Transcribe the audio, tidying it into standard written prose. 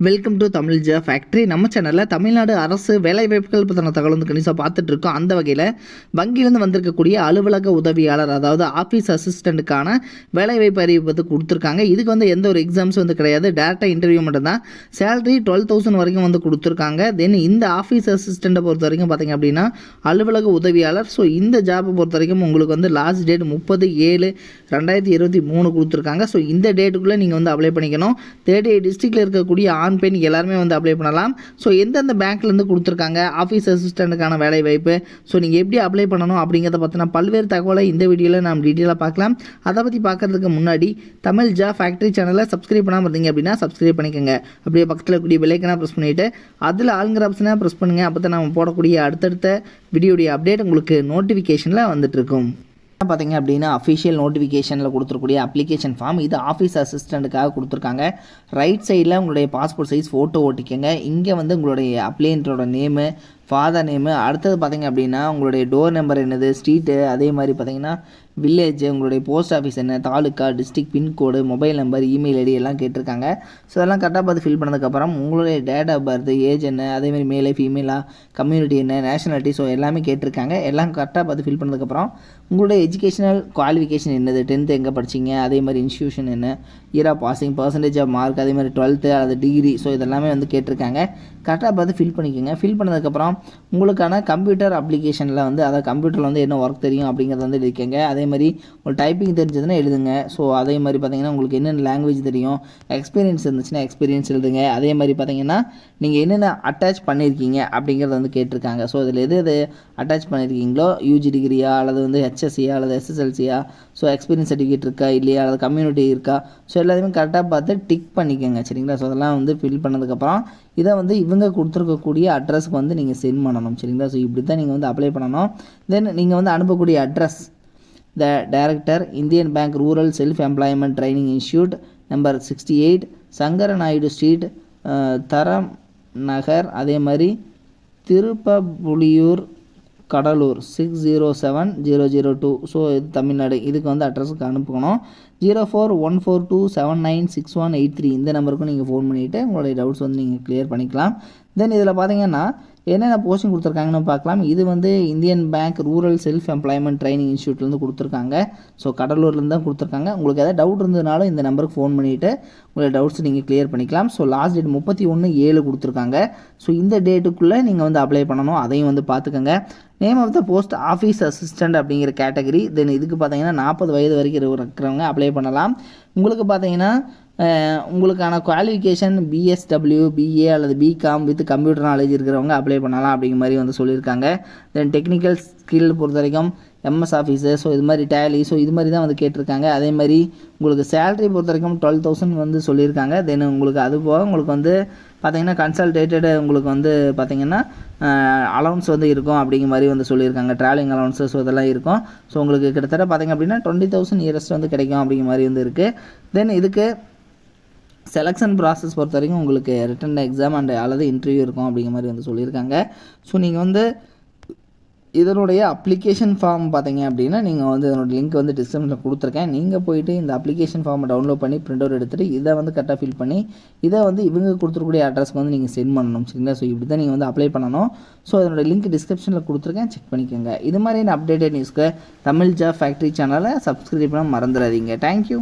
Welcome to Tamil ஜா factory. நம்ம சேனலில் தமிழ்நாடு அரசு வேலைவாய்ப்புகள் பற்றின தகவல் வந்து கணிசாக பார்த்துட்டு இருக்கோம். அந்த வகையில் வங்கியிலேருந்து வந்திருக்கக்கூடிய அலுவலக உதவியாளர், அதாவது ஆஃபீஸ் அசிஸ்டண்ட்டுக்கான வேலைவாய்ப்பு அறிவிப்பு வந்து கொடுத்துருக்காங்க. இதுக்கு வந்து எந்த ஒரு எக்ஸாம்ஸும் வந்து கிடையாது, டேரெக்டாக இன்டர்வியூ மட்டும்தான். சேலரி 12,000 வரைக்கும் வந்து கொடுத்துருக்காங்க. தென் இந்த ஆஃபீஸ் அசிஸ்டண்ட்டை பொறுத்த வரைக்கும் பார்த்திங்க அப்படின்னா அலுவலக உதவியாளர். ஸோ இந்த ஜாப்பை பொறுத்த வரைக்கும் உங்களுக்கு வந்து லாஸ்ட் டேட் 30/7/2023 கொடுத்துருக்காங்க. ஸோ இந்த டேட்டுக்குள்ளே நீங்கள் வந்து அப்ளை பண்ணிக்கணும். 38 டிஸ்ட்ரிக்டில் இருக்கக்கூடிய ஆண் பெண் எல்லாருமே வந்து அப்ளை பண்ணலாம். ஸோ எந்தெந்த பேங்க்லேருந்து கொடுத்துருக்காங்க ஆஃபீஸ் அசிஸ்டண்ட்டுக்கான வேலை வாய்ப்பு, ஸோ நீங்கள் எப்படி அப்ளை பண்ணணும் அப்படிங்கிறத பற்றின பல்வேறு தகவலை இந்த வீடியோவில் நாம் டீட்டெயிலாக பார்க்கலாம். அதை பற்றி பார்க்குறதுக்கு முன்னாடி தமிழ் ஜா ஃபேக்ட்ரி சேனலை சப்ஸ்கிரைப் பண்ணாமல் இருந்தீங்க அப்படின்னா சப்ஸ்கிரைப் பண்ணிக்கோங்க. அப்படியே பக்கத்தில் கூடிய பெல்லைக்கனாக ப்ரெஸ் பண்ணிவிட்டு அதில் ஆளுங்கிற ஆப்ஷனாக ப்ரெஸ் பண்ணுங்கள். அப்போ தான் நம்ம போடக்கூடிய அடுத்தடுத்த வீடியோடைய அப்டேட் உங்களுக்கு நோட்டிஃபிகேஷனில் வந்துட்டு இருக்கும். பார்த்தீங்க அப்படின்னா அஃபிஷியல் நோட்டிஃபிகேஷனில் கொடுத்துருக்கூடிய அப்ளிகேஷன் ஃபார்ம் இது ஆஃபீஸ் அசிஸ்டண்ட்டுக்காக கொடுத்துருக்காங்க. ரைட் சைடில் உங்களுடைய பாஸ்போர்ட் சைஸ் ஃபோட்டோ ஓட்டிக்கங்க. இங்கே வந்து உங்களுடைய அப்ளையண்ட்டோட நேமு, ஃபாதர் நேமு, அடுத்தது பார்த்திங்க அப்படின்னா உங்களுடைய டோர் நம்பர் என்னது, ஸ்ட்ரீட்டு, அதே மாதிரி பார்த்திங்கன்னா வில்லேஜ், உங்களுடைய போஸ்ட் ஆஃபீஸ் என்ன, taluka, district pincode, mobile number, email ID எல்லாம் கேட்டிருக்காங்க. ஸோ அதெல்லாம் கரெக்டாக பார்த்து ஃபில் பண்ணதுக்கப்புறம் உங்களுடைய டேட் ஆஃப் பர்த், ஏஜ் என்ன, அதேமாதிரி மேலே ஃபீமேலாக, கம்யூனிட்டி என்ன, நேஷனாலிட்டி, ஸோ எல்லாமே கேட்டிருக்காங்க. எல்லாம் கரெக்டாக பார்த்து ஃபில் பண்ணதுக்கப்புறம் உங்களுடைய எஜுகேஷனல் குவாலிஃபிகேஷன் என்னது, 10th எங்கே படிச்சிங்க, அதே மாதிரி இன்ஸ்டியூஷன் என்ன, year of passing, percentage of mark, அதே மாதிரி 12th அல்லது டிகிரி, ஸோ இதெல்லாமே வந்து கேட்டிருக்காங்க. கரெக்டாக பார்த்து ஃபில் பண்ணிக்கோங்க. ஃபில் பண்ணதுக்கப்புறம் உங்களுக்கான கம்ப்யூட்டர் அப்ளிகேஷனில் வந்து அதாவது கம்ப்யூட்டரில் வந்து என்ன ஒர்க் தெரியும் அப்படிங்கிறத வந்து எழுதிக்கங்க. அதே மாதிரி உங்களுக்கு டைப்பிங் தெரிஞ்சதுன்னா எழுதுங்க. ஸோ அதே மாதிரி பார்த்திங்கன்னா உங்களுக்கு என்னென்ன லாங்குவேஜ் தெரியும், எக்ஸ்பீரியன்ஸ் இருந்துச்சுன்னா எக்ஸ்பீரியன்ஸ் எழுதுங்க. அதே மாதிரி பார்த்திங்கன்னா நீங்கள் என்னென்ன அட்டாச் பண்ணியிருக்கீங்க அப்படிங்கிறத வந்து கேட்டிருக்காங்க. ஸோ இதில் எது அட்டாச் பண்ணியிருக்கீங்களோ, யூஜி டிகிரியா அல்லது வந்து ஹெச்எஸ்சியா அல்லது எஸ்எஸ்எல்சியா, ஸோ எக்ஸ்பீரியன்ஸ் சர்டிஃபிகேட் இருக்கா இல்லையா, அல்லது கம்யூனிட்டி இருக்கா, ஸோ எல்லாத்தையுமே கரெக்டாக பார்த்து டிக் பண்ணிக்கோங்க. சரிங்களா? ஸோ அதெல்லாம் வந்து ஃபில் பண்ணதுக்கப்புறம் இதை வந்து இவங்க கொடுத்துருக்கக்கூடிய அட்ரஸ்க்கு வந்து நீங்கள் சென்ட் பண்ணணும். சரிங்களா? ஸோ இப்படி தான் நீங்கள் வந்து அப்ளை பண்ணணும். தென் நீங்கள் வந்து அனுப்பக்கூடிய address the director, Indian bank rural self employment training institute, number 68, Sankara Naidu street, Dharam Nagar, அதே மாதிரி திருப்பபுலியூர், கடலூர் 607002. ஸோ இது தமிழ்நாடு. இதுக்கு வந்து அட்ரஸுக்கு அனுப்பணும். 041427968183 இந்த நம்பருக்கும் நீங்கள் ஃபோன் பண்ணிவிட்டு உங்களுடைய டவுட்ஸ் வந்து நீங்கள் கிளியர் பண்ணிக்கலாம். தென் இதில் பார்த்தீங்கன்னா என்னென்ன போஸ்டிங் கொடுத்துருக்காங்கன்னு பார்க்கலாம். இது வந்து Indian bank rural self employment training இன்ஸ்டியூட்லேருந்து கொடுத்துருக்காங்க. ஸோ கடலூர்லேருந்து தான் கொடுத்துருக்காங்க. உங்களுக்கு எதாவது டவுட் இருந்ததுனாலும் இந்த நம்பருக்கு ஃபோன் பண்ணிவிட்டு உங்களுடைய டவுட்ஸ் நீங்கள் கிளியர் பண்ணிக்கலாம். ஸோ லாஸ்ட் டேட் 31/7 கொடுத்துருக்காங்க. ஸோ இந்த டேட்டுக்குள்ளே நீங்கள் வந்து அப்ளை பண்ணணும். அதையும் வந்து பார்த்துக்கோங்க. Name of the post office assistant அப்படிங்கிற கேட்டகரி. தென் இதுக்கு பார்த்தீங்கன்னா 40 வயது வரைக்கும் இருக்கிறவங்க அப்ளை பண்ணலாம். உங்களுக்கு பார்த்தீங்கன்னா உங்களுக்கான குவாலிஃபிகேஷன் பிஎஸ்டபிள்யூ, பிஏ அல்லது பிகாம் வித் கம்ப்யூட்டர் நாலேஜ் இருக்கிறவங்க அப்ளை பண்ணலாம் அப்படிங்கிற மாதிரி வந்து சொல்லியிருக்காங்க. தென் டெக்னிக்கல் ஸ்கில் பொறுத்த வரைக்கும் எம்எஸ் ஆஃபீஸு, ஸோ இது மாதிரி டேலி, ஸோ இது மாதிரி தான் வந்து கேட்டிருக்காங்க. அதே மாதிரி உங்களுக்கு சேலரி பொறுத்த வரைக்கும் 12,000 வந்து சொல்லியிருக்காங்க. தென் உங்களுக்கு அது போக உங்களுக்கு வந்து பார்த்திங்கன்னா கன்சல்டேட்டடு உங்களுக்கு வந்து பார்த்திங்கன்னா அலவுன்ஸ் வந்து இருக்கும் அப்படிங்கிற மாதிரி வந்து சொல்லியிருக்காங்க. ட்ராவலிங் அலவுன்ஸு, ஸோ இதெல்லாம் இருக்கும். ஸோ உங்களுக்கு கிட்டத்தட்ட பார்த்திங்க அப்படின்னா 20,000 இயர்ஸ் வந்து கிடைக்கும் அப்படிங்கிற மாதிரி வந்து இருக்குது. தென் இதுக்கு செலெக்ஷன் ப்ராசஸ் பொறுத்த வரைக்கும் உங்களுக்கு ரிட்டன் எக்ஸாம் அண்ட் அல்லது இன்டர்வியூ இருக்கும் அப்படிங்கிற மாதிரி வந்து சொல்லியிருக்காங்க. ஸோ நீங்கள் வந்து இதனுடைய அப்ளிகேஷன் ஃபார்ம் பார்த்தீங்க அப்படின்னா நீங்கள் வந்து இதனோட லிங்க் வந்து டிஸ்கிரிப்ஷனில் கொடுத்துருக்கேன். நீங்கள் போய்ட்டு இந்த அப்ளிகேஷன் ஃபார்மை டவுன்லோட் பண்ணி பிரிண்ட் அவுட் எடுத்துகிட்டு இதை வந்து கரெக்டாக ஃபில் பண்ணி இதை வந்து இவங்க கொடுத்துருக்கூடிய அட்ரஸ்க்கு வந்து நீங்கள் சென்ட் பண்ணணும். சரிங்களா? ஸோ இப்படி தான் நீங்கள் வந்து அப்ளை பண்ணணும். ஸோ அதனோட லிங்க் டிஸ்கிரிப்ஷனில் கொடுத்துருக்கேன், செக் பண்ணிக்கோங்க. இது மாதிரியான அப்டேட்டட் நியூஸ்க்கு தமிழ் ஜாப் ஃபேக்ட்ரி சேனலை சப்ஸ்கிரைப் பண்ண மறந்துடாதீங்க. தேங்க்யூ.